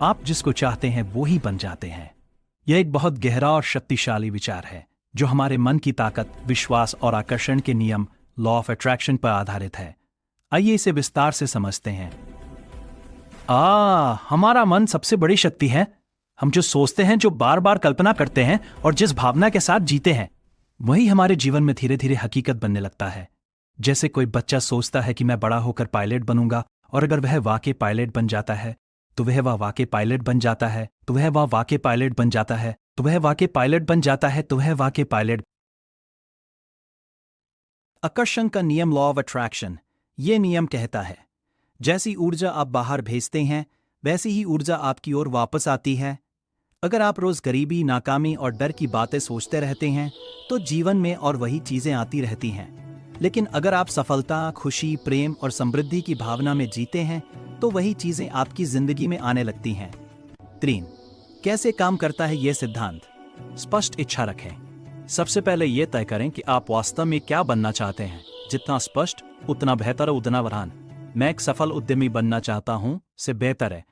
आप जिसको चाहते हैं वो ही बन जाते हैं। यह एक बहुत गहरा और शक्तिशाली विचार है जो हमारे मन की ताकत, विश्वास और आकर्षण के नियम लॉ ऑफ अट्रैक्शन पर आधारित है। आइए इसे विस्तार से समझते हैं। हमारा मन सबसे बड़ी शक्ति है। हम जो सोचते हैं, जो बार बार कल्पना करते हैं और जिस भावना के साथ जीते हैं, वही हमारे जीवन में धीरे धीरे हकीकत बनने लगता है। जैसे कोई बच्चा सोचता है कि मैं बड़ा होकर पायलट बनूंगा, और अगर वह वाकई पायलट बन जाता है तो वह वाकई पायलट बन जाता है, तो वह वाकई पायलट बन जाता है, तो वह वाकई पायलट बन जाता है, तो वह वाकई पायलट। आकर्षण का नियम लॉ ऑफ अट्रैक्शन ये नियम कहता है, जैसी ऊर्जा आप बाहर भेजते हैं वैसी ही ऊर्जा आपकी ओर वापस आती है। अगर आप रोज गरीबी, नाकामी और डर की बातें सोचते रहते हैं तो जीवन में और वही चीजें आती रहती हैं। लेकिन अगर आप सफलता, खुशी, प्रेम और समृद्धि की भावना में जीते हैं तो वही चीजें आपकी जिंदगी में आने लगती हैं। 3. कैसे काम करता है यह सिद्धांत? स्पष्ट इच्छा रखें। सबसे पहले यह तय करें कि आप वास्तव में क्या बनना चाहते हैं। जितना स्पष्ट उतना बेहतर, उतना वरदान। मैं एक सफल उद्यमी बनना चाहता हूं से बेहतर है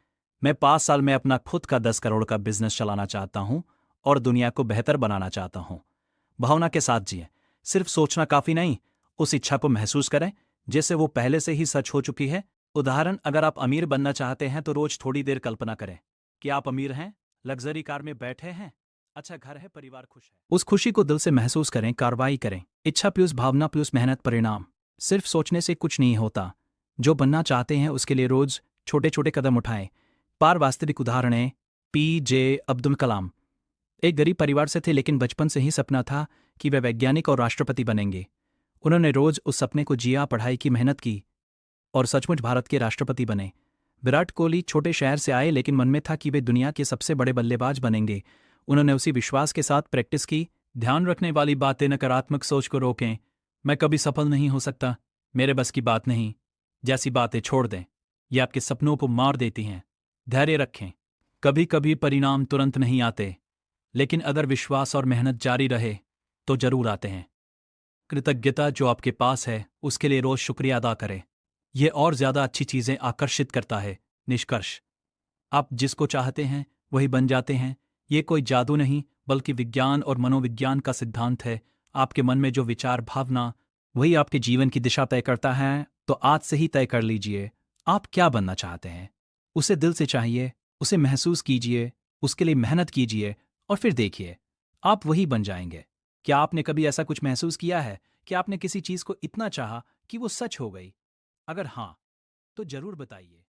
मैं 5 साल में अपना खुद का 10 करोड़ का बिजनेस चलाना चाहता हूं और दुनिया को बेहतर बनाना चाहता हूं। भावना के साथ जिए। सिर्फ सोचना काफी नहीं, उस इच्छा को महसूस करें जैसे वो पहले से ही सच हो चुकी है। उदाहरण, अगर आप अमीर बनना चाहते हैं तो रोज थोड़ी देर कल्पना करें कि आप अमीर हैं, लग्जरी कार में बैठे हैं, अच्छा घर है, परिवार खुश है। उस खुशी को दिल से महसूस करें, कार्रवाई करें। इच्छा प्लस भावना प्लस मेहनत, परिणाम। सिर्फ सोचने से कुछ नहीं होता। जो बनना चाहते हैं उसके लिए रोज छोटे छोटे कदम उठाएं। पार वास्तविक उदाहरणें। P.J. अब्दुल कलाम एक गरीब परिवार से थे, लेकिन बचपन से ही सपना था कि वे वैज्ञानिक और राष्ट्रपति बनेंगे। उन्होंने रोज उस सपने को जिया, पढ़ाई की, मेहनत की और सचमुच भारत के राष्ट्रपति बने। विराट कोहली छोटे शहर से आए, लेकिन मन में था कि वे दुनिया के सबसे बड़े बल्लेबाज बनेंगे। उन्होंने उसी विश्वास के साथ प्रैक्टिस की। ध्यान रखने वाली बातें, नकारात्मक सोच को रोकें। मैं कभी सफल नहीं हो सकता, मेरे बस की बात नहीं, जैसी बातें छोड़ दें। ये आपके सपनों को मार देती हैं। धैर्य रखें। कभी कभी परिणाम तुरंत नहीं आते, लेकिन अगर विश्वास और मेहनत जारी रहे तो जरूर आते हैं। कृतज्ञता जो आपके पास है उसके लिए रोज शुक्रिया अदा करें। यह और ज्यादा अच्छी चीजें आकर्षित करता है। निष्कर्ष, आप जिसको चाहते हैं वही बन जाते हैं। ये कोई जादू नहीं, बल्कि विज्ञान और मनोविज्ञान का सिद्धांत है। आपके मन में जो विचार, भावना, वही आपके जीवन की दिशा तय करता है। तो आज से ही तय कर लीजिए, आप क्या बनना चाहते हैं। उसे दिल से चाहिए, उसे महसूस कीजिए, उसके लिए मेहनत कीजिए और फिर देखिए आप वही बन जाएंगे। क्या आपने कभी ऐसा कुछ महसूस किया है कि आपने किसी चीज को इतना चाहा कि वो सच हो गई? अगर हाँ, तो जरूर बताइए।